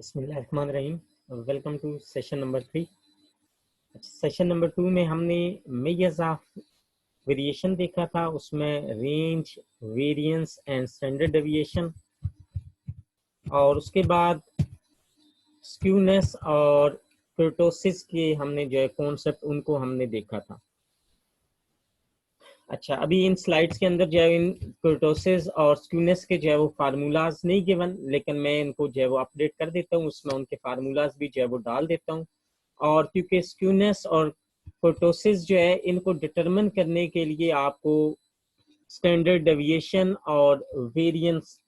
बिस्मिल्लाहिर्रहमानिर्रहीम। Welcome to session number 3। Session number 2 में हमने मेजर्स ऑफ वेरिएशन देखा था, उसमें range, variance and standard deviation, और उसके बाद स्क्यूनेस और कर्टोसिस के हमने जो है कॉन्सेप्ट उनको हमने देखा था। अच्छा, अभी इन स्लाइड्स के अंदर जो है इन कर्टोसिस और स्क्यूनेस के जो है वो फार्मूलाज नहीं गिवन, लेकिन मैं इनको जो है वो अपडेट कर देता हूँ, उसमें उनके फार्मूलाज भी जो है वो डाल देता हूँ। और क्योंकि स्क्यूनेस और कर्टोसिस जो है इनको डिटरमिन करने के लिए आपको स्टैंडर्ड डेविएशन और वेरिएंस,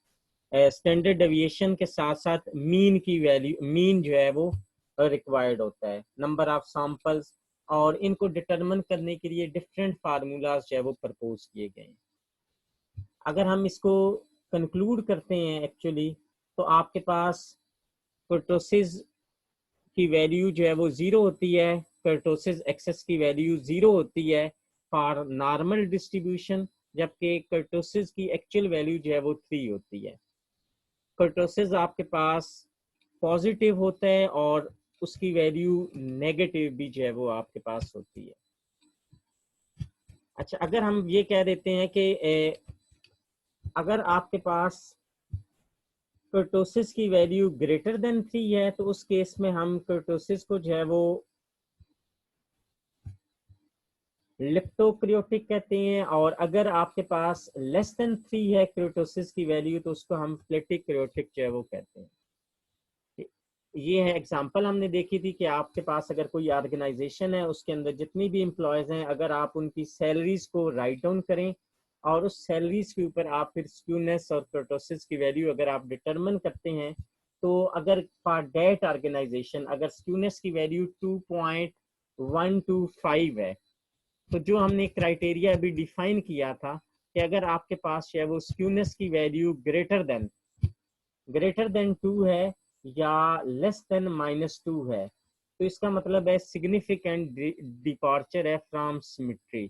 स्टैंडर्ड डेविएशन के साथ साथ मीन की वैल्यू, मीन जो है वो रिक्वायर्ड होता है, नंबर ऑफ सैंपल्स, और इनको डिटरमिन करने के लिए डिफरेंट फार्मूलाज जो है वो प्रपोज किए गए हैं। अगर हम इसको कंक्लूड करते हैं एक्चुअली, तो आपके पास कर्टोसिस की वैल्यू जो है वो 0 होती है, कर्टोसिस एक्सेस की वैल्यू 0 होती है फॉर नॉर्मल डिस्ट्रीब्यूशन, जबकि कर्टोसिस की एक्चुअल वैल्यू जो है वो 3 होती है। कर्टोसिस आपके पास पॉजिटिव होता है और उसकी वैल्यू नेगेटिव भी जो है वो आपके पास होती है। अच्छा, अगर हम ये कह देते हैं कि अगर आपके पास कर्टोसिस की वैल्यू ग्रेटर देन 3 है, तो उस केस में हम कर्टोसिस को जो है वो लेप्टोक्रियोटिक कहते हैं, और अगर आपके पास लेस देन 3 है कर्टोसिस की वैल्यू, तो उसको हम प्लेटिक क्रियोटिक जो है वो कहते हैं। ये है एग्जांपल हमने देखी थी कि आपके पास अगर कोई ऑर्गेनाइजेशन है, उसके अंदर जितनी भी एम्प्लॉयज हैं, अगर आप उनकी सैलरीज को राइट डाउन करें और उस सैलरीज के ऊपर आप फिर स्क्यूनेस और कर्टोसिस की वैल्यू अगर आप डिटरमिन करते हैं, तो अगर फॉर दैट ऑर्गेनाइजेशन अगर स्क्यूनेस की वैल्यू 2.125 है, तो जो हमने क्राइटेरिया अभी डिफाइन किया था कि अगर आपके पास है वो स्क्यूनेस की वैल्यू ग्रेटर देन 2 है या लेस देन -2 है, तो इसका मतलब है सिग्निफिकेंट डिपार्चर है फ्रॉम सिमेट्री।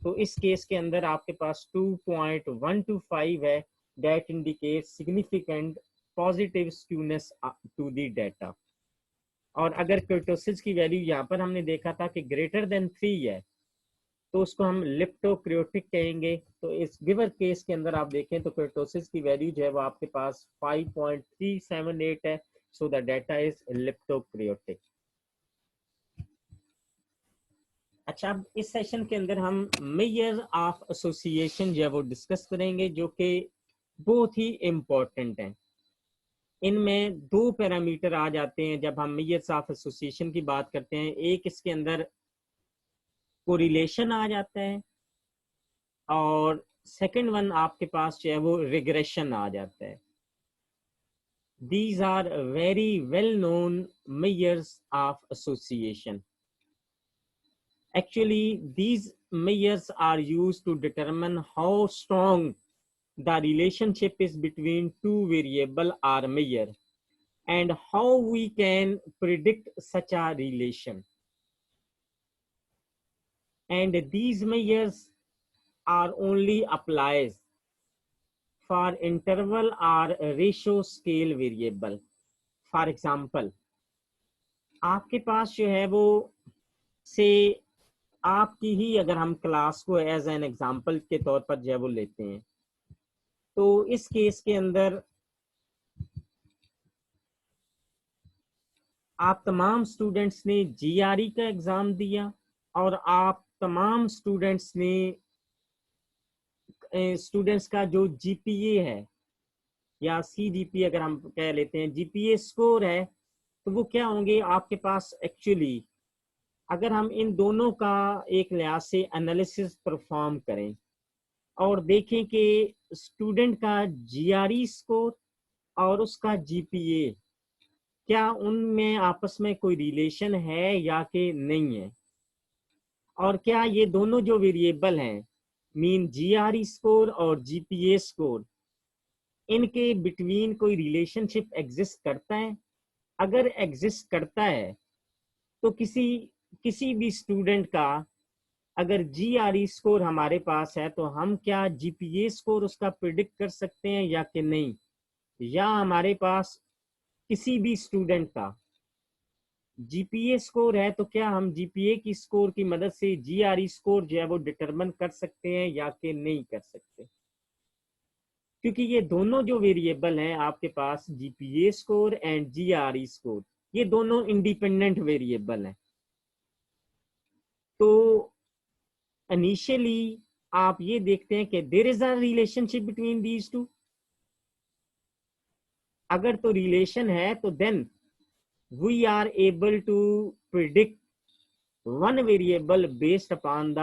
तो इस केस के अंदर आपके पास 2.125 है, that indicate significant positive skewness to the data. और अगर कर्टोसिस की वैल्यू यहाँ पर हमने देखा था कि ग्रेटर देन 3 है, तो उसको हम लेप्टोक्रियोटिक कहेंगे। तो इस गिवर केस के अंदर आप देखें तो कर्टोसिस की वैल्यू जो है वो आपके पास 5.378 है, सो द डेटा इज लेप्टोक्रियोटिक। अच्छा, अब इस सेशन के अंदर हम मेजर ऑफ एसोसिएशन जो है वो डिस्कस करेंगे, जो कि बहुत ही इम्पोर्टेंट है। इनमें 2 पैरामीटर आ जाते हैं जब हम मेजर्स ऑफ एसोसिएशन की बात करते हैं। एक इसके अंदर कोरिलेशन आ जाता है, और सेकंड वन आपके पास जो है वो रिग्रेशन आ जाता है। These are very well known measures of association. Actually, these measures are used to determine how strong the relationship is between two variable or measure, and how we can predict such a relation. And these measures are only applied for interval or ratio scale variable. For example, आपके पास जो है वो से आपकी ही अगर हम class को as an example के तौर पर जो है वो लेते हैं, तो इस केस के अंदर आप तमाम स्टूडेंट्स ने जीआरई का एग्जाम दिया, और आप तमाम स्टूडेंट्स ने स्टूडेंट्स का जो जीपीए है या सीजीपी अगर हम कह लेते हैं, जीपीए स्कोर है, तो वो क्या होंगे आपके पास। एक्चुअली अगर हम इन दोनों का एक लिहाज से एनालिसिस परफॉर्म करें और देखें कि स्टूडेंट का जीआरई स्कोर और उसका जीपीए, क्या उनमें आपस में कोई रिलेशन है या कि नहीं है, और क्या ये दोनों जो वेरिएबल हैं, मीन जीआरई स्कोर और जीपीए स्कोर, इनके बिटवीन कोई रिलेशनशिप एग्जिस्ट करता है। अगर एग्जिस्ट करता है, तो किसी भी स्टूडेंट का अगर जीआरई स्कोर हमारे पास है, तो हम क्या जीपीए स्कोर उसका प्रिडिक्ट कर सकते हैं या कि नहीं, या हमारे पास किसी भी स्टूडेंट का जीपीए स्कोर है, तो क्या हम जीपीए की स्कोर की मदद से जीआरई स्कोर जो है वो डिटरमिन कर सकते हैं या कि नहीं कर सकते? क्योंकि ये दोनों जो वेरिएबल हैं आपके पास, GPA score and GRE score, ये दोनों इंडिपेंडेंट वेरिएबल हैं। तो इनिशियली आप ये देखते हैं कि there is a relationship between these two. अगर तो रिलेशन है तो then we are able to predict one variable based upon the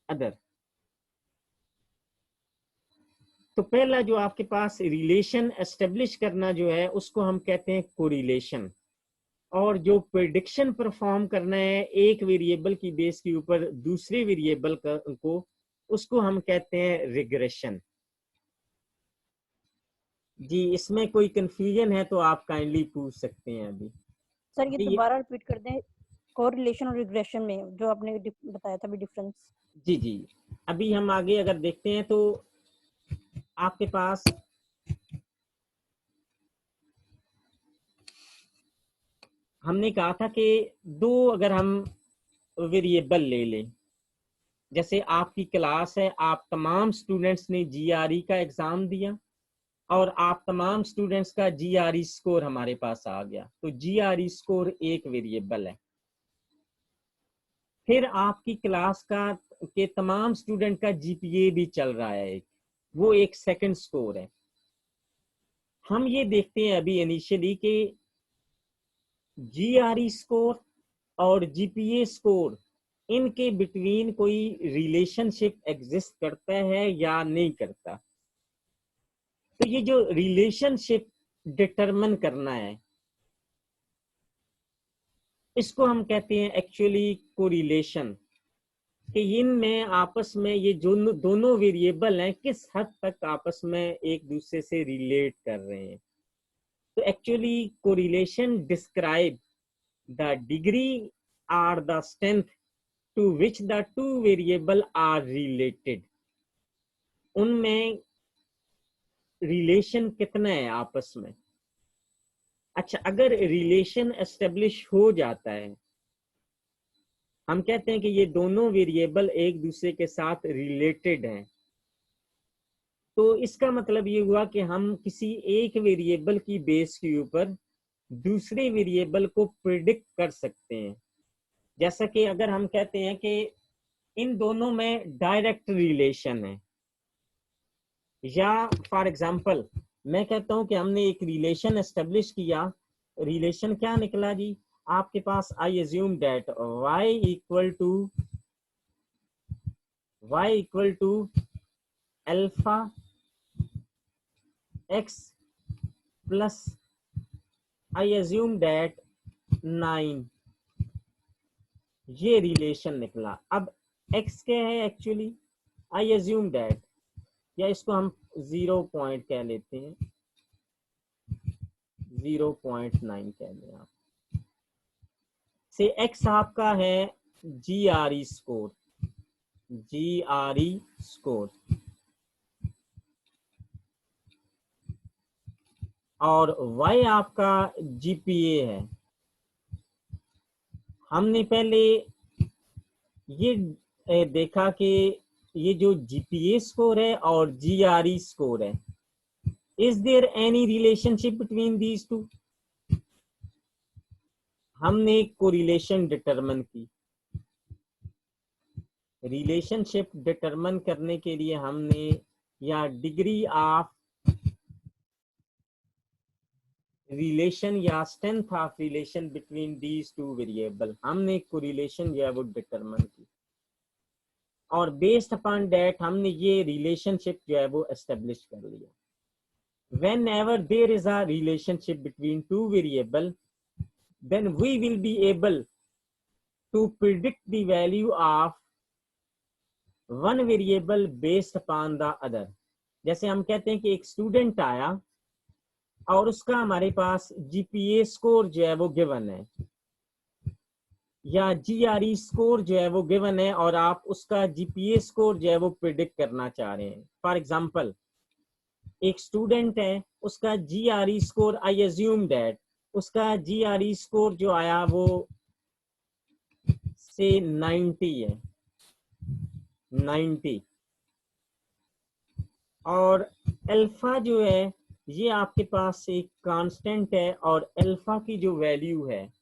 other. तो पहला जो आपके पास रिलेशन एस्टेब्लिश करना जो है उसको हम कहते हैं कोरिलेशन, और जो प्रेडिक्शन परफॉर्म करना है एक वेरिएबल की बेस के ऊपर दूसरे वेरिएबल को, उसको हम कहते हैं रिग्रेशन। जी, इसमें कोई कंफ्यूजन है तो आप काइंडली पूछ सकते हैं अभी। सर ये दोबारा रिपीट कर दें, कोरिलेशन और रिग्रेशन में जो आपने बताया था भी डिफरेंस। जी जी, अभी हम आगे अगर देखते हैं तो आपके पास हमने कहा था कि दो अगर हम वेरिएबल ले लें, जैसे आपकी क्लास है, आप तमाम स्टूडेंट्स ने जीआरई का एग्जाम दिया और आप तमाम स्टूडेंट्स का जीआरई स्कोर हमारे पास आ गया, तो जीआरई स्कोर एक वेरिएबल है। फिर आपकी क्लास का के तमाम स्टूडेंट का जीपीए भी चल रहा है एक, वो एक सेकंड स्कोर है। हम ये देखते हैं अभी इनिशियली कि जीआरई स्कोर और जीपीए स्कोर, इनके बिटवीन कोई रिलेशनशिप एग्जिस्ट करता है या नहीं करता। तो ये जो रिलेशनशिप डिटरमिन करना है, इसको हम कहते हैं एक्चुअली कोरिलेशन, कि इनमें आपस में ये जो दोनों वेरिएबल हैं किस हद तक आपस में एक दूसरे से रिलेट कर रहे हैं। तो actually correlation describe the degree और the strength to which the two variable are related. उनमें रिलेशन कितना है आपस में। अच्छा, अगर रिलेशन एस्टेब्लिश हो जाता है, हम कहते हैं कि ये दोनों वेरिएबल एक दूसरे के साथ रिलेटेड हैं, तो इसका मतलब ये हुआ कि हम किसी एक वेरिएबल की बेस के ऊपर दूसरे वेरिएबल को प्रिडिक्ट कर सकते हैं। जैसा कि अगर हम कहते हैं कि इन दोनों में डायरेक्ट रिलेशन है, या फॉर एग्जांपल मैं कहता हूं कि हमने एक रिलेशन एस्टेब्लिश किया, रिलेशन क्या निकला जी, आपके पास I assume that y equal to alpha x plus I assume that 9, ये रिलेशन निकला। अब x क्या है एक्चुअली, आई एज्यूम दैट, या इसको हम 0 पॉइंट कह लेते हैं, 0.9 कह लें आप, से x आपका है जीआरई स्कोर, जीआरई स्कोर, और y आपका जीपीए है। हमने पहले ये देखा कि ये जो जीपीए स्कोर है और जीआरई स्कोर है, is there any relationship between these two. हमने एक कोरिलेशन डिटरमिन की। रिलेशनशिप डिटरमिन करने के लिए हमने, या डिग्री ऑफ रिलेशन या strength of relation between these two variable, हमने कोरिलेशन जो है वो डिटरमिन की, और बेस्ड अपॉन दैट हमने ये रिलेशनशिप जो है वो एस्टेब्लिश कर लिया। whenever there is a relationship between two variable, then we will be able to predict the value of one variable based upon the other। जैसे हम कहते हैं कि एक स्टूडेंट आया और उसका हमारे पास जीपीए स्कोर जो है वो गिवन है, या जीआरई स्कोर जो है वो गिवन है, और आप उसका जीपीए स्कोर जो है वो प्रिडिक्ट करना चाह रहे हैं। फॉर एग्जांपल, एक स्टूडेंट है, उसका GRE score I assume that उसका GRE स्कोर जो आया वो से 90 है, 90। और अल्फा जो है ये आपके पास एक कांस्टेंट है, और अल्फा की जो वैल्यू है,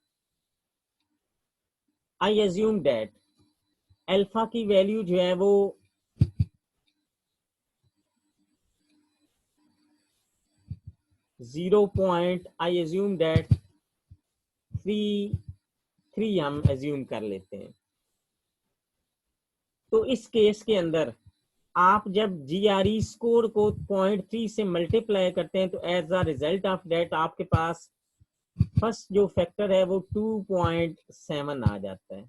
आई एज्यूम दैट अल्फा की वैल्यू जो है वो 0. आई एज्यूम दैट 3 हम एज्यूम कर लेते हैं। तो इस केस के अंदर आप जब GRE स्कोर को 0.3 से मल्टीप्लाई करते हैं तो as a result of that आपके पास फर्स्ट जो फैक्टर है वो 2.7 आ जाता है।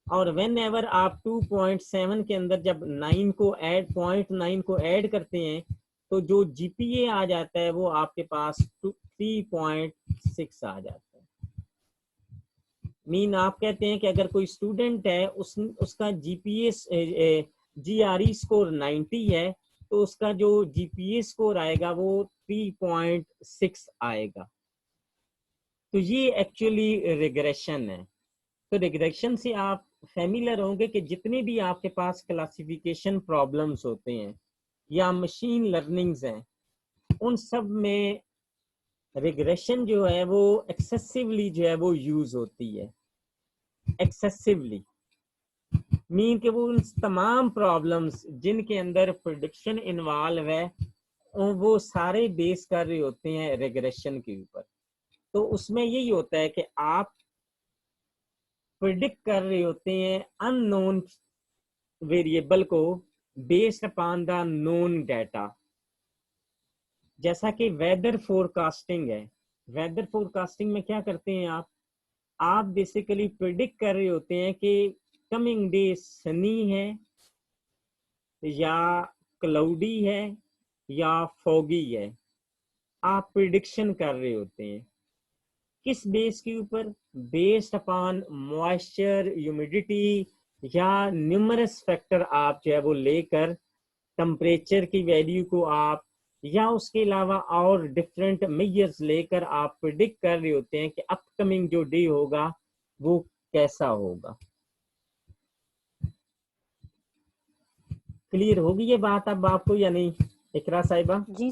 और वेन एवर आप 2.7 के अंदर जब 9 को ऐड 0.9 को ऐड करते हैं तो जो GPA आ जाता है वो आपके पास 3.6 आ जाता है। मीन आप कहते हैं कि अगर कोई स्टूडेंट है उसका GRE स्कोर 90 है तो उसका जो GPA स्कोर आएगा वो 3.6 आएगा। तो ये एक्चुअली रिग्रेशन है। तो रिग्रेशन से आप फैमिलियर होंगे कि जितने भी आपके पास क्लासिफिकेशन प्रॉब्लम्स होते हैं या मशीन लर्निंग्स हैं, उन सब में रिग्रेशन जो है वो एक्सेसिवली जो है वो यूज होती है। एक्सेसिवली मीन कि वो उन तमाम प्रॉब्लम्स जिनके अंदर प्रेडिक्शन इन्वॉल्व है वो सारे बेस कर रहे होते हैं रिग्रेशन के ऊपर। तो उसमें यही होता है कि आप प्रिडिक्ट कर रहे होते हैं अननोन वेरिएबल को based upon the known data. जैसा कि वेदर फोरकास्टिंग है, वेदर फोरकास्टिंग में क्या करते हैं आप बेसिकली प्रिडिक्ट कर रहे होते हैं कि कमिंग डे सनी है या क्लाउडी है या फॉगी है। आप प्रिडिक्शन कर रहे होते हैं किस बेस के ऊपर? बेस्ड अपॉन मॉइस्चर, ह्यूमिडिटी या न्यूमरस फैक्टर आप जो है वो लेकर टेम्परेचर की वैल्यू को आप या उसके अलावा और डिफरेंट मेजर्स लेकर आप प्रिडिक्ट कर रहे होते हैं कि अपकमिंग जो डे होगा वो कैसा होगा। क्लियर होगी ये बात अब आपको या नहीं इकरा साहिबा? जी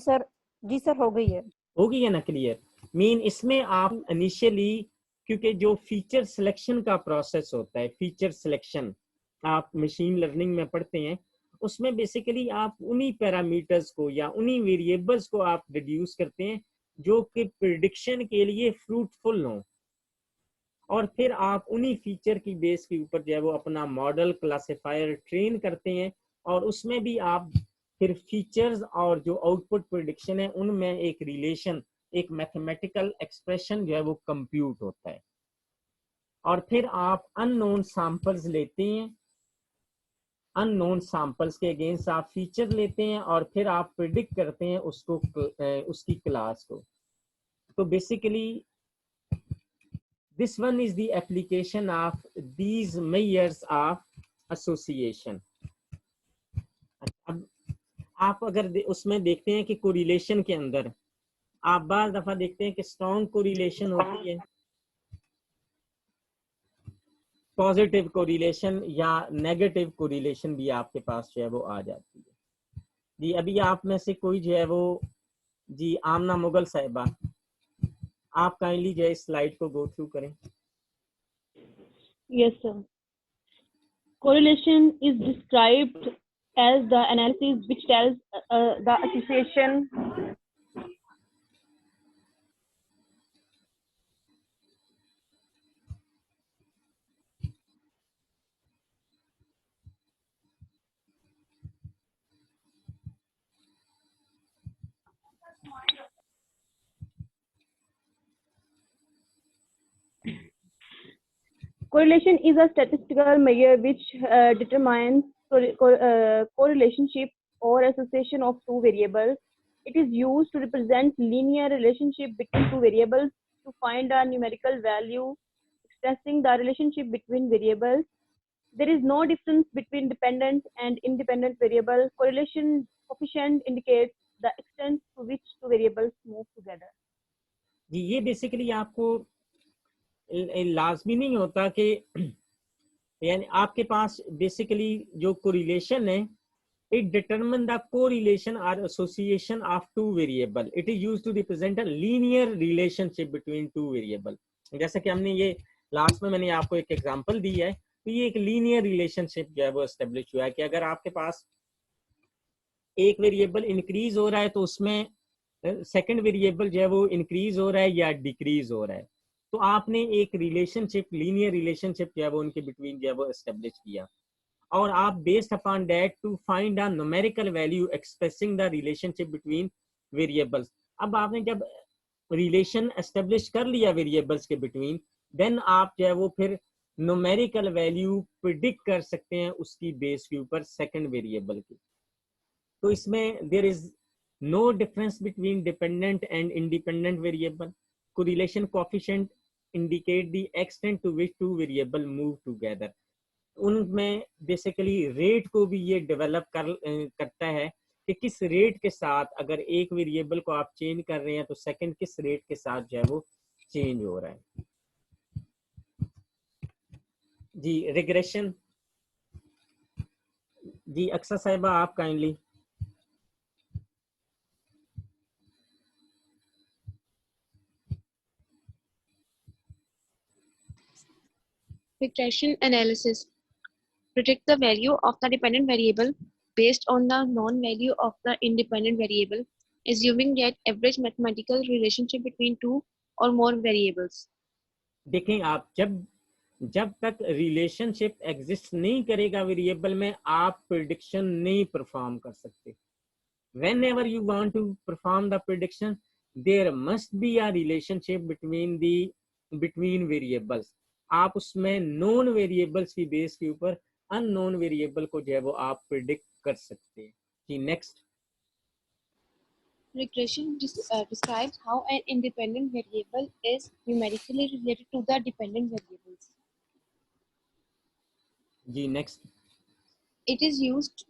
सर हो गई है। होगी या ना क्लियर? मीन इसमें आप इनिशियली क्योंकि जो फीचर सिलेक्शन का प्रोसेस होता है, फीचर सिलेक्शन आप मशीन लर्निंग में पढ़ते हैं, उसमें बेसिकली आप उन्हीं पैरामीटर्स को या उन्हीं वेरिएबल्स को आप रिड्यूस करते हैं जो कि प्रिडिक्शन के लिए फ्रूटफुल हों, और फिर आप उन्हीं फीचर की बेस के ऊपर जो है वो अपना मॉडल क्लासिफायर ट्रेन करते हैं, और उसमें भी आप फिर फीचर्स और जो आउटपुट प्रिडिक्शन है उनमें एक रिलेशन, एक मैथमेटिकल एक्सप्रेशन जो है वो कंप्यूट होता है। और फिर आप अननोन सैंपल्स लेते हैं, अननोन सैंपल्स के अगेंस्ट आप फीचर लेते हैं और फिर आप प्रिडिक्ट करते हैं उसको, उसकी क्लास को। तो basically this one is the application of these measures of association। अब आप अगर उसमें देखते हैं कि कोरिलेशन के अंदर आप बार दफा देखते हैं कि स्ट्रॉन्ग कोरिलेशन होती है, पॉजिटिव कोरिलेशन या नेगेटिव कोरिलेशन भी आपके पास जो है वो आ जाती है। जी अभी आप में से कोई जो है वो, जी आमना मुगल साहिबा, आप काइंडली जो है स्लाइड को गो थ्रू करें। Yes, sir. Correlation is described as the analysis which tells the association Correlation is a statistical measure which determines correlationship or association of two variables. It is used to represent linear relationship between two variables to find a numerical value expressing the relationship between variables. There is no difference between dependent and independent variable. Correlation coefficient indicates the extent to which two variables move together. जी ये basically आपको लाजमी नहीं होता कि यानी आपके पास basically जो correlation है, it determine the correlation or association of two variable. It is used to represent a linear relationship between two variable. जैसा कि हमने ये लास्ट में मैंने आपको एक एग्जांपल दी है, तो ये एक लीनियर रिलेशनशिप जो है वो एस्टेब्लिश हुआ है कि अगर आपके पास एक वेरिएबल इंक्रीज हो रहा है तो उसमें सेकंड वेरिएबल जो है वो इंक्रीज हो रहा है या डिक्रीज हो रहा है, तो आपने एक रिलेशनशिप, लीनियर रिलेशनशिप जो है वो उनके बिटवीन जो है वो एस्टेब्लिश किया, और आप based upon that to find a numerical value expressing the relationship between variables. अब आपने जब रिलेशन एस्टेब्लिश कर लिया वेरिएबल्स के बिटवीन, देन आप जो है वो फिर न्यूमेरिकल वैल्यू प्रिडिक्ट कर सकते हैं उसकी बेस के ऊपर सेकंड वेरिएबल की। तो इसमें there is no difference between dependent and independent variable. Correlation coefficient indicate the extent to which two variable move together. उनमें बेसिकली रेट को भी ये डेवलप करता है कि किस रेट के साथ अगर एक वेरिएबल को आप चेंज कर रहे हैं तो सेकंड किस रेट के साथ जो है वो चेंज हो रहा है। जी रिग्रेशन, जी अक्सर साहिबा आप kindly. Regression analysis predict the value of the dependent variable based on the non-value of the independent variable, assuming that average mathematical relationship between two or more variables. देखें आप जब तक रिलेशनशिप एग्जिस्ट नहीं करेगा variable में, आप prediction नहीं perform कर सकते। whenever you want to perform the prediction, there must be a relationship between variables. आप उसमें नोन वेरिएबल्स की बेस के ऊपर अननोन वेरिएबल को जो है वो आप प्रिडिक्ट कर सकते हैं। जी next. Regression describes how an independent variable is numerically related to the dependent variables. जी next. It is used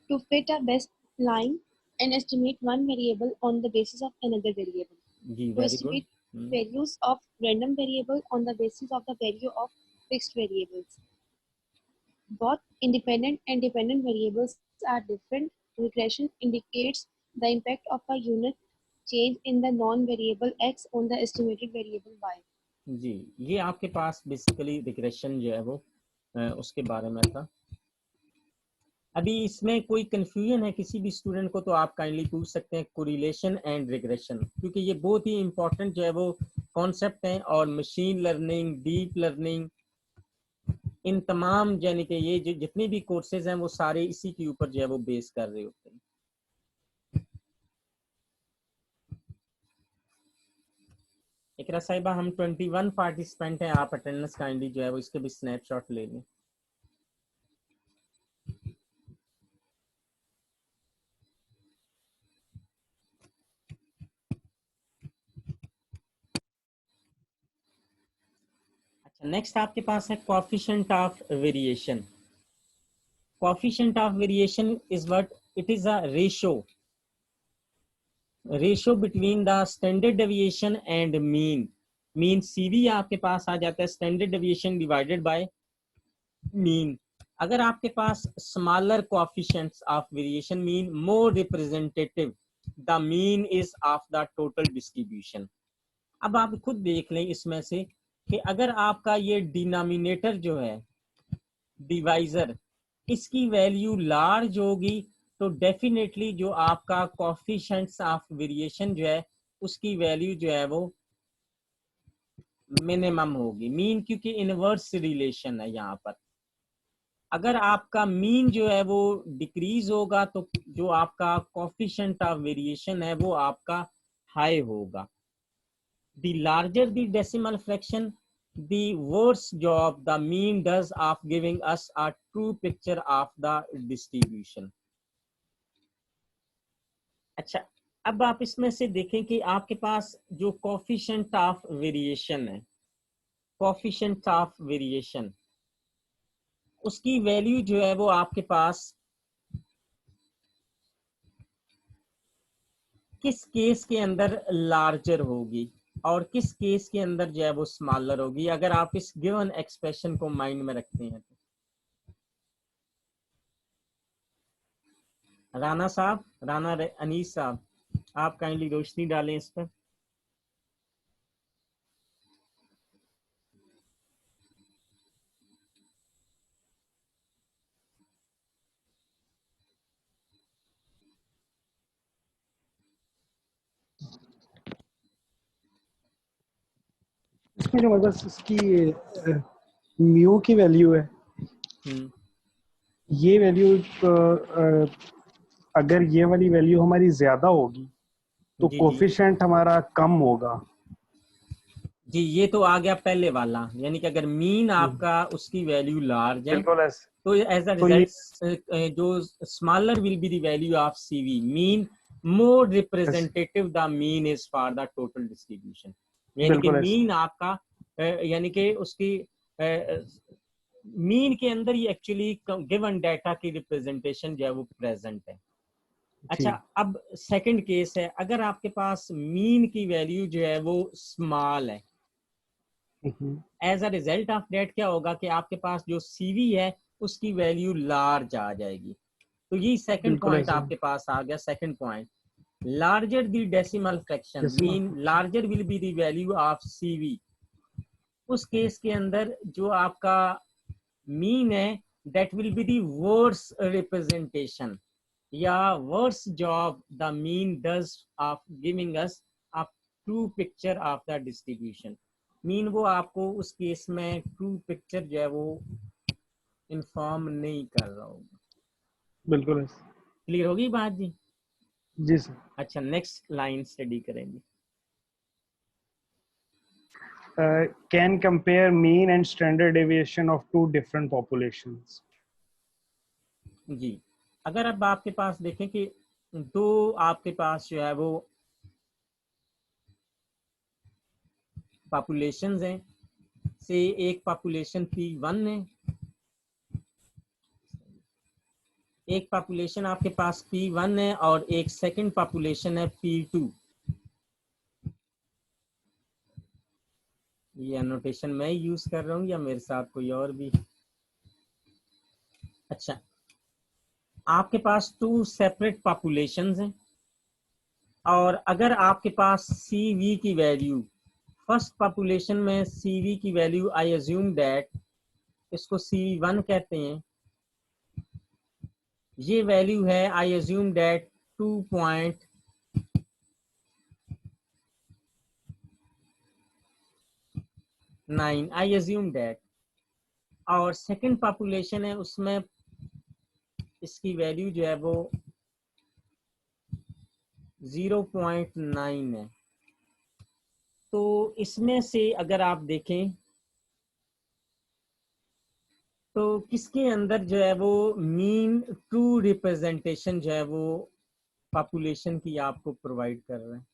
to fit a baseline and estimate one variable on the basis of another variable. जी To very good. estimate values of random variable on the basis of the value of fixed variables. Both independent and dependent variables are different. Regression indicates the impact of a unit change in the non-variable x on the estimated variable y. जी ये आपके पास basically regression जो है वो उसके बारे में था। अभी इसमें कोई कंफ्यूजन है किसी भी स्टूडेंट को तो आप काइंडली पूछ सकते हैं कोरिलेशन एंड रिग्रेशन, क्योंकि ये बहुत ही इंपॉर्टेंट जो है वो कॉन्सेप्ट हैं, और मशीन लर्निंग, डीप लर्निंग, इन तमाम यानी कि ये जो जितने भी कोर्सेज हैं वो सारे इसी के ऊपर जो है वो बेस कर रहे होते हैं। इकरा साहिबा हम 21 पार्टिसिपेंट हैं, आप अटेंडेंस काइंडली जो है वो इसके भी स्नैपशॉट ले लें। अच्छा नेक्स्ट आपके पास है coefficient of variation. Coefficient of variation is what it is a ratio between the standard deviation and mean CV आपके पास आ जाता है standard deviation divided by mean. अगर आपके पास smaller coefficients of variation mean more representative, the mean is of the total distribution. अब आप खुद देख लें इसमें से कि अगर आपका ये डिनोमिनेटर जो है डिवाइजर, इसकी वैल्यू लार्ज होगी तो डेफिनेटली जो आपका कोएफिशिएंट्स ऑफ वेरिएशन जो है उसकी वैल्यू जो है वो मिनिमम होगी। मीन क्योंकि इनवर्स रिलेशन है यहाँ पर, अगर आपका मीन जो है वो डिक्रीज होगा तो जो आपका कोएफिशिएंट ऑफ वेरिएशन है वो आपका हाई होगा। The larger the decimal fraction, the worse job the mean does of giving us a true picture of the distribution. अच्छा अब आप इसमें से देखें कि आपके पास जो कोएफिशिएंट ऑफ वेरिएशन है, कोएफिशिएंट ऑफ वेरिएशन उसकी वैल्यू जो है वो आपके पास किस केस के अंदर लार्जर होगी। और किस केस के अंदर जो है वो स्मॉलर होगी, अगर आप इस गिवन एक्सप्रेशन को माइंड में रखते हैं तो। राना साहब, अनीस साहब, आप काइंडली रोशनी डालें इस पर। इसमें जो मतलब इसकी म्यू की वैल्यू है, ये वैल्यू अगर ये वाली वैल्यू हमारी ज्यादा होगी तो जी कोफिशिएंट हमारा कम होगा। जी, ये तो आ गया पहले वाला, यानी कि अगर मीन आपका उसकी वैल्यू लार्ज है बिल्कुल ऐसे। तो एज अ तो ये रिजल्ट जो smaller will be the value of CV, mean more representative the mean is for the total distribution, यानी कि बिल्कुल ऐसे। मीन आपका यानी कि उसकी मीन के अंदर ही एक्चुअली गिवन डाटा की रिप्रेजेंटेशन जो है वो प्रेजेंट है। अच्छा, अब सेकंड केस है, अगर आपके पास मीन की वैल्यू जो है वो स्मॉल है, as a result of that क्या होगा कि आपके पास जो सीवी है उसकी वैल्यू लार्ज आ जाएगी। तो ये सेकंड पॉइंट आपके पास आ गया। Second point, larger the decimal fraction mean larger will be the value of CV. उस केस के अंदर जो आपका मीन है that will be the worse representation या worse job the mean does of giving us a true picture of the distribution. Mean वो आपको उस केस में ट्रू पिक्चर जो है वो इन्फॉर्म नहीं कर रहा होगा। बिल्कुल क्लियर होगी बात जी? जी सर। अच्छा, नेक्स्ट लाइन स्टडी करेंगे। Can compare mean and standard deviation of two different populations. जी, अगर अब आपके पास देखें कि दो आपके पास जो है वो पॉपुलेशंस हैं, से एक पॉपुलेशन P1 है, एक पॉपुलेशन आपके पास P1 है और एक सेकंड पॉपुलेशन है P2। ये एनोटेशन मैं यूज कर रहा हूँ या मेरे साथ कोई और भी? अच्छा, आपके पास टू सेपरेट पॉपुलेशंस हैं और अगर आपके पास CV की वैल्यू, फर्स्ट पॉपुलेशन में CV की वैल्यू आई अज्यूम दैट, इसको CV1 कहते हैं, ये वैल्यू है I assume that 2.9, I assume that, और सेकंड पॉपुलेशन है उसमें इसकी वैल्यू जो है वो 0.9 है। तो इसमें से अगर आप देखें तो किसके अंदर जो है वो मीन ट्रू रिप्रेजेंटेशन जो है वो पॉपुलेशन की आपको प्रोवाइड कर रहे हैं?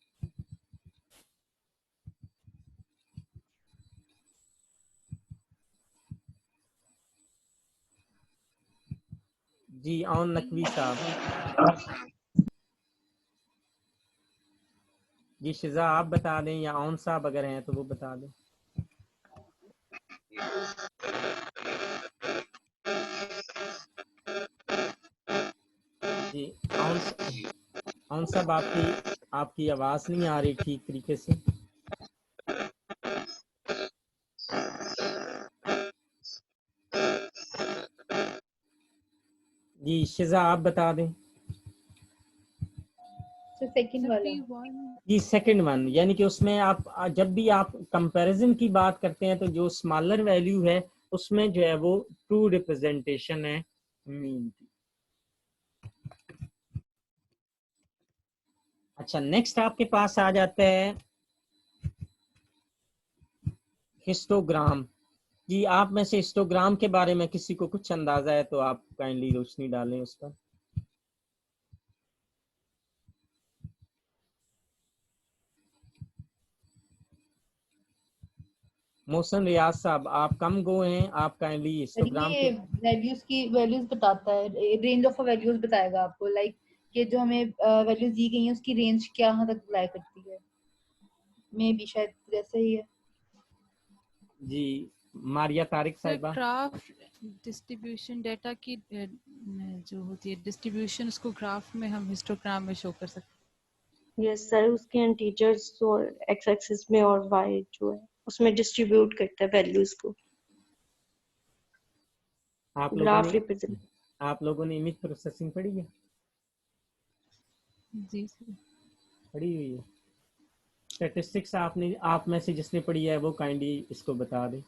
जी, ऑन नकवी साहब। जी शिजा आप बता दें या ऑन साहब अगर हैं तो वो बता दें। जी ऑन साहब, आपकी आवाज नहीं आ रही ठीक तरीके से। जी शिजा आप बता दें। सेकंड वाला जी सेकंड वन, यानी कि उसमें आप जब भी आप कंपैरिजन की बात करते हैं तो जो स्मॉलर वैल्यू है उसमें जो है वो ट्रू रिप्रेजेंटेशन है मीन की। अच्छा, नेक्स्ट आपके पास आ जाता है हिस्टोग्राम। जी, आप में से हिस्टोग्राम के बारे में किसी को कुछ अंदाजा है तो आप काइंडली रोशनी डालें उस पर। मोहसन रियाज साहब, आप कम गो हैं, आप काइंडली हिस्टोग्राम ये वैल्यूज बताता है, रेंज ऑफ वैल्यूज बताएगा आपको, लाइक कि जो हमें वैल्यूज दी गई हैं उसकी रेंज क्या यहाँ तक अप्लाई करती है। में भी शायद जैसे ही है। जी मारिया तारिक सर साहिबा। ग्राफ डिस्ट्रीब्यूशन डेटा की जो होती है डिस्ट्रीब्यूशन, उसको ग्राफ में हम हिस्टोग्राम में शो कर सकते यस सर, उसके इंटीजर्स और एक्स एक्सिस में और वाई जो है उसमें डिस्ट्रीब्यूट करता है वैल्यूज को, ग्राफ रिप्रेजेंट। आप लोगों ने इमेज प्रोसेसिंग पढ़ी है? हैं। जी सर। पढ़ी हुई है। स्टैटिस्टिक्स आप में से जिसने पढ़ी है वो काइंडली इसको बता दें।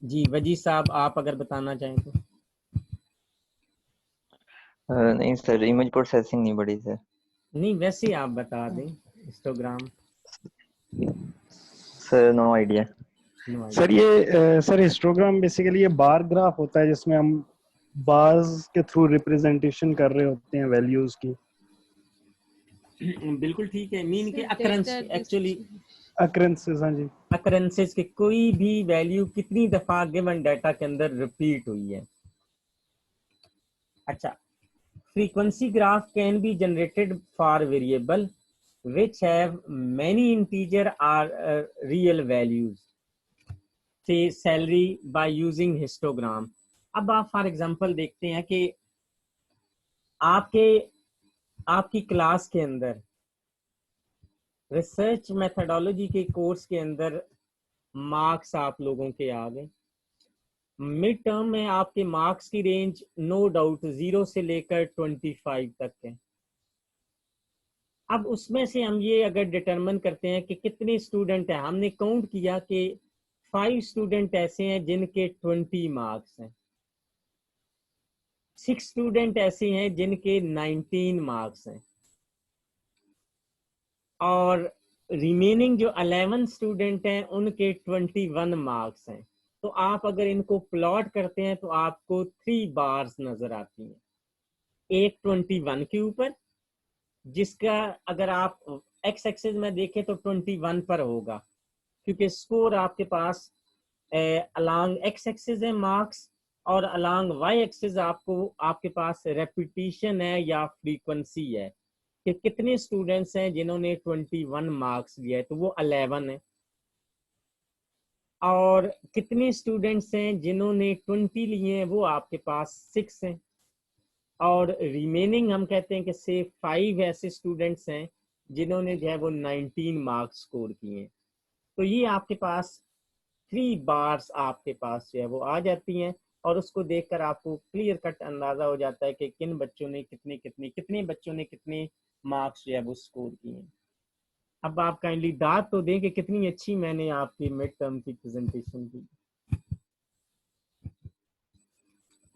जी वजी साहब आप अगर बताना चाहें तो। नहीं सर, इमेज प्रोसेसिंग नहीं पड़ी सर। नहीं वैसे आप बता दें histogram. Sir no idea. Sir ये सर हिस्टोग्राम बेसिकली ये बार ग्राफ होता है जिसमें हम बार्स के थ्रू रिप्रेजेंटेशन कर रहे होते हैं वैल्यूज की। बिल्कुल ठीक है। मीन के sir occurrence data actually occurrences, हाँ जी, अकरेंसेस की कोई भी वैल्यू कितनी दफा गिवन डाटा के अंदर रिपीट हुई है। अच्छा, frequency graph can be generated for variable which have many integer or real values, say salary, by using histogram. अब आप फॉर एग्जांपल देखते हैं कि आपकी क्लास के अंदर रिसर्च मेथडोलॉजी के कोर्स के अंदर मार्क्स आप लोगों के आ गए। मिड टर्म में आपके मार्क्स की रेंज नो डाउट 0 से लेकर 25 तक है। अब उसमें से हम ये अगर डिटरमिन करते हैं कि कितने स्टूडेंट हैं, हमने काउंट किया कि 5 स्टूडेंट ऐसे हैं जिनके 20 मार्क्स हैं, 6 स्टूडेंट ऐसे हैं जिनके 19 मार्क्स हैं, और रिमेनिंग जो 11 स्टूडेंट हैं उनके 21 मार्क्स हैं। तो आप अगर इनको प्लॉट करते हैं तो आपको 3 बार्स नजर आती हैं, एक 21 के ऊपर, जिसका अगर आप एक्स एक्सिस में देखें तो 21 पर होगा, क्योंकि स्कोर आपके पास अलोंग एक्स एक्सिस है मार्क्स, और अलोंग वाई एक्सिस आपके पास रेपिटेशन है या फ्रीक्वेंसी है कि कितने स्टूडेंट्स हैं जिन्होंने 21 मार्क्स लिया है, तो वो 11 है, और कितने स्टूडेंट्स हैं जिन्होंने 20 लिए हैं वो आपके पास 6 हैं, और रिमेनिंग हम कहते हैं कि से 5 ऐसे स्टूडेंट्स हैं जिन्होंने जो है वो 19 मार्क्स स्कोर किए हैं। तो ये आपके पास 3 बार्स आपके पास जो है वो आ जाती हैं, और उसको देखकर आपको क्लियर कट अंदाजा हो जाता है कि किन बच्चों ने कितने बच्चों ने कितने मार्क्स जो है वो स्कोर किए हैं। अब आप काइंडली दाद तो दें कि कितनी अच्छी मैंने आपकी मिड टर्म की प्रेजेंटेशन की।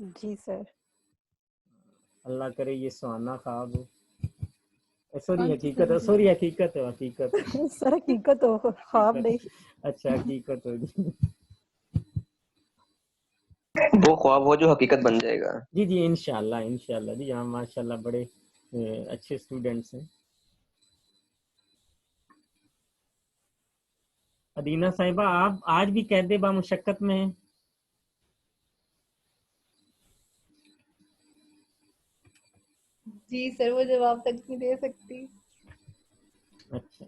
जी सर। अल्लाह करे ये सुहाना ख्वाब हो। सॉरी हकीकत हकीकत हो। सर हकीकत हो, ख्वाब नहीं। अच्छा हकीकत होगी। वो ख्वाब हो जो हकीकत बन जाएगा। जी इंशाल्लाह जी, हाँ माशाल्लाह बड़े अच्छे स्टूडेंट्स हैं। अदीना साहिबा आप आज भी कहते बा मुशक्कत में हैं? जी सर, वो जवाब तक नहीं दे सकती। अच्छा,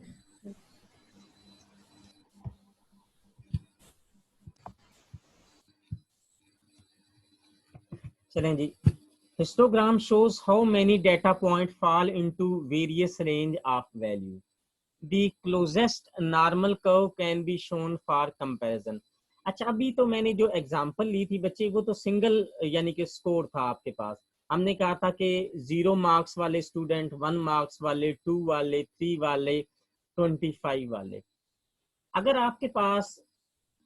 चलें जी। Histogram shows how many data point fall into various range of value. The closest normal curve can be shown for comparison. अच्छा, अभी तो मैंने जो एग्जांपल ली थी बच्चे, वो तो सिंगल यानी कि स्कोर था आपके पास। हमने कहा था कि 0 मार्क्स वाले स्टूडेंट, 1 मार्क्स वाले, 2 वाले, 3 वाले, 25 वाले। अगर आपके पास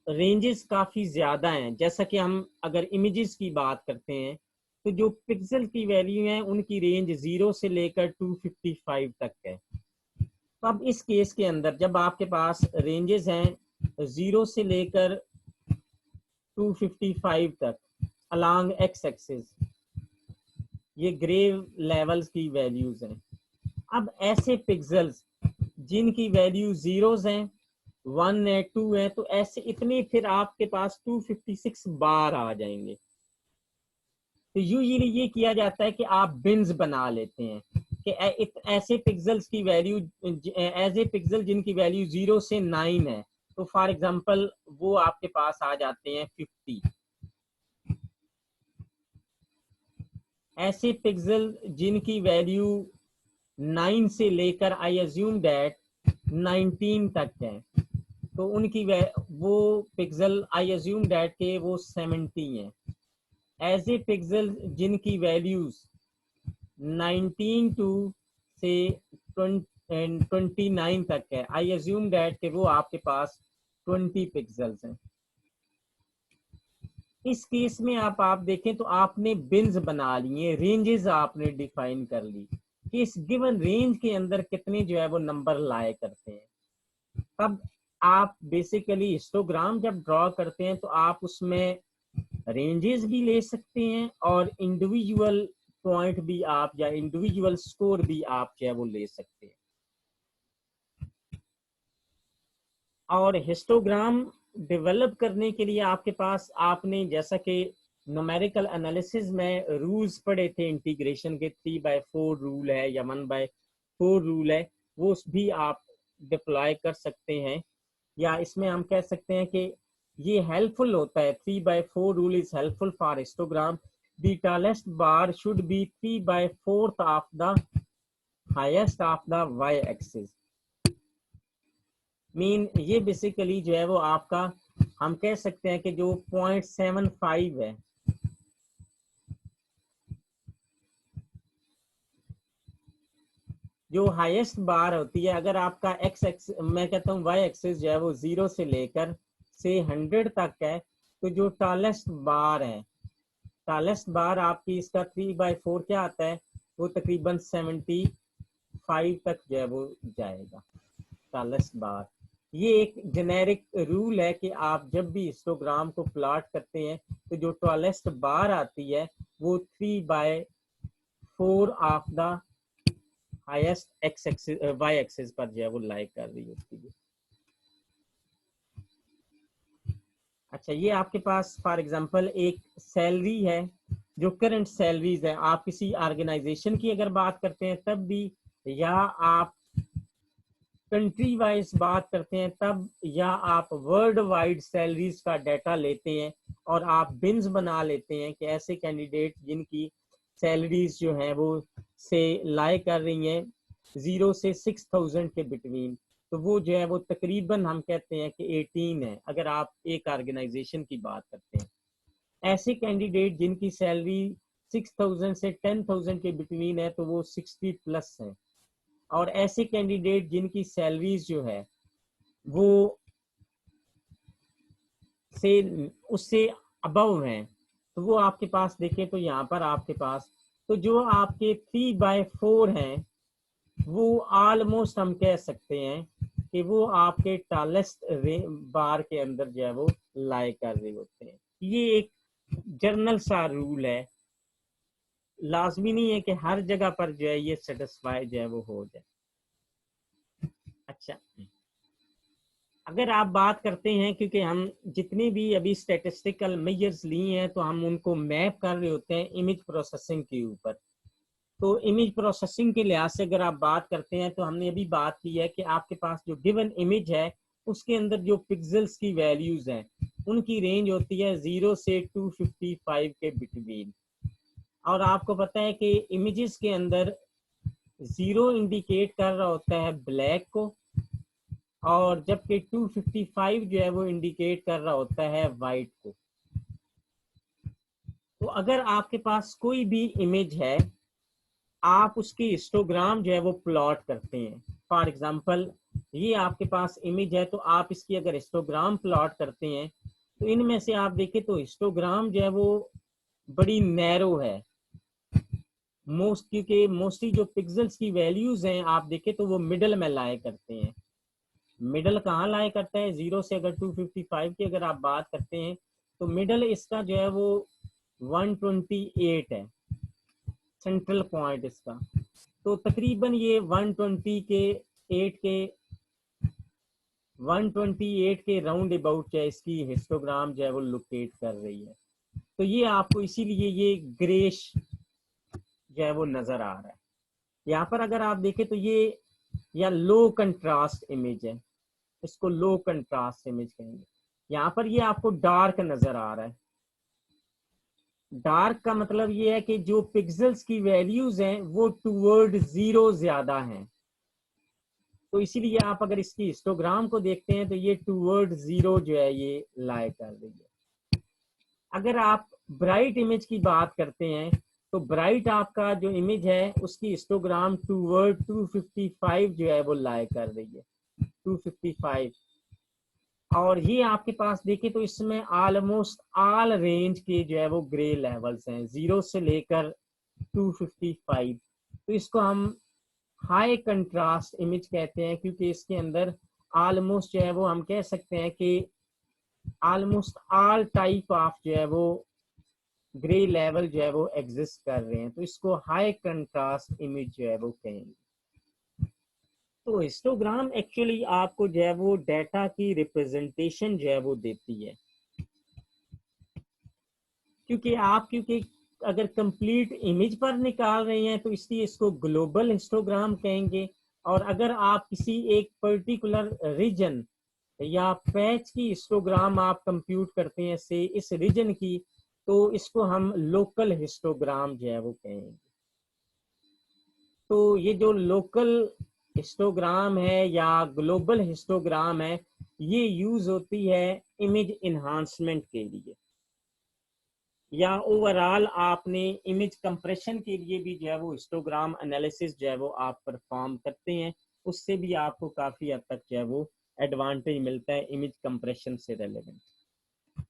रेंजेस काफी ज्यादा हैं, जैसा कि हम अगर इमेजेस की बात करते हैं तो जो पिक्सल की वैल्यू है उनकी रेंज 0 से लेकर 255 तक है। तो अब इस केस के अंदर जब आपके पास रेंजेस हैं 0 से लेकर 255 तक अलोंग एक्स एक्सिस, ये ग्रे लेवल्स की वैल्यूज हैं। अब ऐसे पिक्सल्स जिनकी वैल्यू जीरोस हैं, 1 है, 2 है, तो ऐसे इतने फिर आपके पास 256 बार आ जाएंगे। तो यूजुअली ये किया जाता है कि आप बिन्स बना लेते हैं कि ऐसे पिक्सल्स की वैल्यू ऐसे पिक्सल जिनकी वैल्यू 0 से 9 है, तो फॉर एग्जांपल वो आपके पास आ जाते हैं 50। ऐसे पिक्सल जिनकी वैल्यू 9 से लेकर आई अज्यूम दैट 19 तक है, तो उनकी वो पिक्सल आई अज्यूम दैट के वो 70 हैं। ऐसे पिक्सल जिनकी वैल्यूज 19 टू से 29 तक है, आई अज्यूम दैट के वो आपके पास 20 पिक्सल्स हैं। इस केस में आप देखें तो आपने बिन्स बना लिए, रेंजेस आपने डिफाइन कर ली कि इस गिवन रेंज के अंदर कितने जो है वो नंबर लाए करते हैं। तब आप बेसिकली हिस्टोग्राम जब ड्रॉ करते हैं तो आप उसमें रेंजेस भी ले सकते हैं और इंडिविजुअल पॉइंट भी आप या इंडिविजुअल स्कोर भी आप जो है वो ले सकते हैं। और हिस्टोग्राम डेवलप करने के लिए आपके पास आपने जैसा कि न्यूमेरिकल एनालिसिस में रूल्स पढ़े थे इंटीग्रेशन के, 3/4 रूल है या 1/4 रूल है, वो भी आप डिप्लॉय कर सकते हैं। या इसमें हम कह सकते हैं कि ये हेल्पफुल होता है। 3/4 rule is helpful for histogram. The tallest bar should be 3/4 of the highest of the Y axis. Mean ये बेसिकली जो है वो आपका हम कह सकते हैं कि जो 0.75 है, जो हाईएस्ट बार होती है, अगर आपका एक्स एक्सिस मैं कहता हूँ वाई एक्सिस जो है वो 0 से लेकर से 100 तक है, तो जो टॉलेस्ट बार है, टॉलेस्ट बार आपकी इसका 3/4 क्या आता है, वो तकरीबन 75 तक जो है वो जाएगा टॉलेस्ट बार। ये एक जेनेरिक रूल है कि आप जब भी हिस्टोग्राम को प्लॉट करते हैं तो जो टॉलेस्ट बार आती है वो 3/4 of the highest X axis Y axis पर जो है वो लाई कर रही होती है। अच्छा, ये आपके पास फॉर एग्जांपल एक सैलरी है, जो करंट सैलरीज है। आप किसी ऑर्गेनाइजेशन की अगर बात करते हैं तब भी, या आप कंट्री वाइज बात करते हैं तब, या आप वर्ल्ड वाइड सैलरीज का डाटा लेते हैं और आप बिन्स बना लेते हैं कि ऐसे कैंडिडेट जिनकी सैलरीज जो हैं वो से लाई कर रही हैं 0 से 6,000 के बिटवीन, तो वो जो है वो तकरीबन हम कहते हैं कि 18 है अगर आप एक ऑर्गेनाइजेशन की बात करते हैं। ऐसे कैंडिडेट जिनकी सैलरी 6,000 से 10,000 के बिटवीन है तो वो 60+ है। और ऐसे कैंडिडेट जिनकी सैलरीज जो है वो से उससे अबव हैं, तो वो आपके पास देखें तो यहाँ पर आपके पास तो जो आपके 3/4 हैं वो ऑलमोस्ट हम कह सकते हैं कि वो आपके टॉलेस्ट बार के अंदर जो है वो लाई कर रहे होते हैं। ये एक जर्नल सा रूल है, लाजमी नहीं है कि हर जगह पर जो है ये सेटिस्फाई जो है वो हो जाए। अच्छा, अगर आप बात करते हैं, क्योंकि हम जितने भी अभी स्टैटिस्टिकल मेजर्स लिए हैं तो हम उनको मैप कर रहे होते हैं इमेज प्रोसेसिंग के ऊपर। तो इमेज प्रोसेसिंग के लिहाज से अगर आप बात करते हैं तो हमने अभी बात की है कि आपके पास जो गिवन इमेज है उसके अंदर जो पिक्सल्स की वैल्यूज हैं उनकी रेंज होती है 0 से 255 के बिटवीन। और आपको पता है कि इमेजेस के अंदर 0 इंडिकेट कर रहा होता है ब्लैक को, और जबकि 255 जो है वो इंडिकेट कर रहा होता है वाइट को। तो अगर आपके पास कोई भी इमेज है, आप उसकी हिस्टोग्राम जो है वो प्लॉट करते हैं। फॉर एग्जांपल ये आपके पास इमेज है, तो आप इसकी अगर हिस्टोग्राम प्लॉट करते हैं तो इनमें से आप देखें तो हिस्टोग्राम जो है वो बड़ी नैरो है क्योंकि मोस्टली जो पिक्सल्स की वैल्यूज हैं आप देखें तो वो मिडल में लाए करते हैं। मिडल कहाँ लाए करता है, 0 से अगर 255 की अगर आप बात करते हैं तो मिडल इसका जो है वो 128 है, सेंट्रल पॉइंट इसका। तो तकरीबन ये 128 के राउंड अबाउट जो है इसकी हिस्टोग्राम जो है वो लोकेट कर रही है। तो ये आपको इसीलिए ये ग्रेश जो है वो नजर आ रहा है। यहाँ पर अगर आप देखें तो ये या लो कंट्रास्ट इमेज है, इसको लो कंट्रास्ट इमेज कहेंगे। यहाँ पर ये आपको डार्क नजर आ रहा है। डार्क का मतलब ये है कि जो पिक्सेल्स की वैल्यूज हैं वो टूवर्ड 0 ज्यादा हैं, तो इसीलिए आप अगर इसकी हिस्टोग्राम को देखते हैं तो ये टूवर्ड 0 जो है ये लाई कर रही है। अगर आप ब्राइट इमेज की बात करते हैं तो ब्राइट आपका जो इमेज है उसकी हिस्टोग्राम टूवर्ड 255 जो है वो लाई कर रही है, 255। और ये आपके पास देखें तो इसमें ऑलमोस्ट ऑल रेंज के जो है वो ग्रे लेवल्स हैं, 0 से लेकर 255। तो इसको हम हाई कंट्रास्ट इमेज कहते हैं, क्योंकि इसके अंदर ऑलमोस्ट जो है वो हम कह सकते हैं कि ऑलमोस्ट ऑल टाइप ऑफ जो है वो ग्रे लेवल जो है वो एग्जिस्ट कर रहे हैं, तो इसको हाई कंट्रास्ट इमेज जो है वो कहेंगे। तो हिस्टोग्राम एक्चुअली आपको जो है वो डेटा की रिप्रेजेंटेशन जो है वो देती है, क्योंकि अगर कंप्लीट इमेज पर निकाल रहे हैं तो इसलिए इसको ग्लोबल हिस्टोग्राम कहेंगे। और अगर आप किसी एक पर्टिकुलर रीजन या पैच की हिस्टोग्राम आप कंप्यूट करते हैं से इस रीजन की, तो इसको हम लोकल हिस्टोग्राम जो है वो कहेंगे। तो ये जो लोकल हिस्टोग्राम है या ग्लोबल हिस्टोग्राम है, ये यूज होती है इमेज इन्हांसमेंट के लिए, या ओवरऑल आपने इमेज कंप्रेशन के लिए भी जो है वो हिस्टोग्राम एनालिसिस जो है वो आप परफॉर्म करते हैं, उससे भी आपको काफी हद तक जो है वो एडवांटेज मिलता है इमेज कंप्रेशन से रिलेवेंट।